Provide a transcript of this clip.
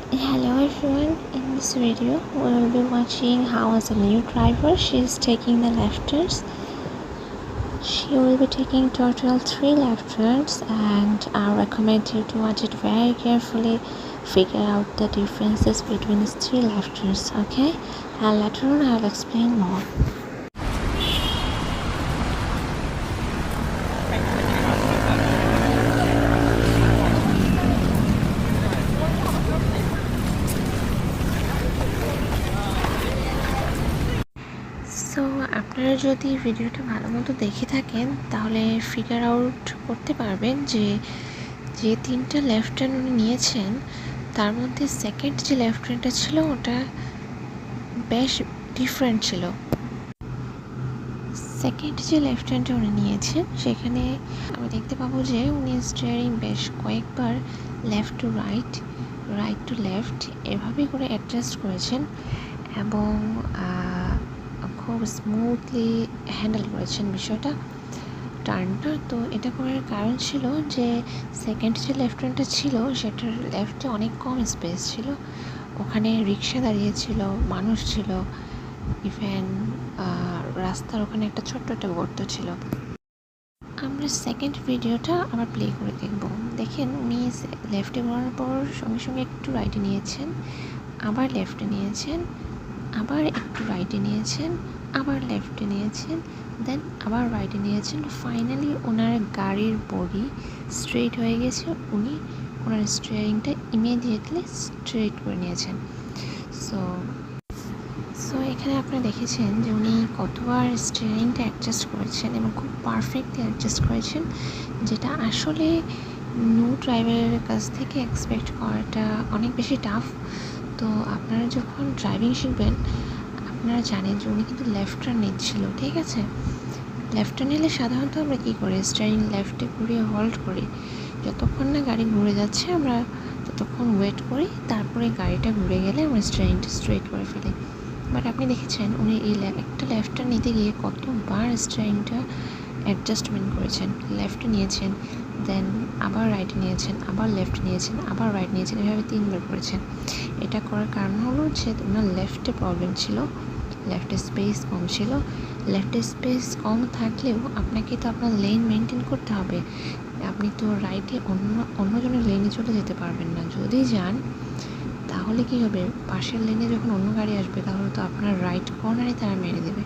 Hello everyone, in this video we will be watching how as a new driver she is taking the left turns. She will be taking total 3 left turns and I recommend you to watch it very carefully, figure out the differences between these 3 left turns, okay? And later on I will explain more. So আপনারা যদি ভিডিওটা ভালো মতো দেখে থাকেন তাহলে figure out করতে পারবেন যে 3টা লেফট টার্ন উনি নিয়েছেন তার মধ্যে সেকেন্ড যে লেফট টার্নটা ছিল ওটা বেশ ডিফারেন্ট ছিল। সেকেন্ড যে লেফট টার্নটা উনি নিয়েছেন সেখানে আমি দেখতে পাবো যে উনি স্টিয়ারিং বেশ কয়েকবার left to right, right to left এভাবেই করে অ্যাডজাস্ট করেছেন এবং খুব স্মুথলি হ্যান্ডেল করেছেন বিষয়টা টার্নটা। তো এটা করার কারণ ছিল যে সেকেন্ড যে লেফট টার্নটা ছিল সেটার লেফটে অনেক কম স্পেস ছিল, ওখানে রিক্সা দাঁড়িয়েছিল, মানুষ ছিল, ইভেন রাস্তার ওখানে একটা ছোট্ট একটা গর্ত ছিল। আমরা সেকেন্ড ভিডিওটা আবার প্লে করে দেখব। দেখেন উনি লেফটে ঘোরার পর সঙ্গে সঙ্গে একটু রাইটে নিয়েছেন, আবার লেফটে নিয়েছেন, আবার একটু রাইটে নিয়েছেন, আবার লেফটে নিয়েছেন, দেন আবার রাইটে নিয়েছেন। ফাইনালি ওনার গাড়ির বডি স্ট্রেট হয়ে গেছে, উনি ওনার স্টিয়ারিংটা ইমিডিয়েটলি স্ট্রেট করে নিয়েছেন। সো এখানে আপনারা দেখেছেন যে উনি কতবার স্টিয়ারিংটা অ্যাডজাস্ট করেছেন এবং খুব পারফেক্টলি অ্যাডজাস্ট করেছেন, যেটা আসলে নিউ ড্রাইভারের কাছ থেকে এক্সপেক্ট করাটা অনেক বেশি টাফ। তো আপনারা যখন ড্রাইভিং শিখবেন আপনারা জানেন যে উনি কিন্তু লেফট টার্ন নিচ্ছিল, ঠিক আছে? লেফট টার্ন নিলে সাধারণত আমরা কী করি, স্টিয়ারিং লেফটে ঘুরিয়ে হোল্ড করি, যতক্ষণ না গাড়ি ঘুরে যাচ্ছে আমরা ততক্ষণ ওয়েট করি, তারপরে গাড়িটা ঘুরে গেলে আমরা স্টিয়ারিংটা স্ট্রেট করে ফেলি। বাট আপনি দেখেছেন উনি এই একটা লেফট টার্ন নিতে গিয়ে কতবার স্টিয়ারিংটা অ্যাডজাস্টমেন্ট করেছেন, লেফটে নিয়েছেন, দেন আবার রাইটে নিয়েছেন, আবার লেফট নিয়েছেন, আবার রাইট নিয়েছেন, এভাবে 3বার করেছেন। এটা করার কারণ হলো যে ওনার লেফটে প্রবলেম ছিল, লেফটে স্পেস কম ছিল। লেফটে স্পেস কম থাকলেও আপনাকে তো আপনার লেন মেনটেন করতে হবে, আপনি তো রাইটে অন্যজনের লেনে চলে যেতে পারবেন না। যদি যান তাহলে কী হবে, পাশের লেনে যখন অন্য গাড়ি আসবে তাহলে তো আপনার রাইট কর্নারে তারা মেরে দেবে।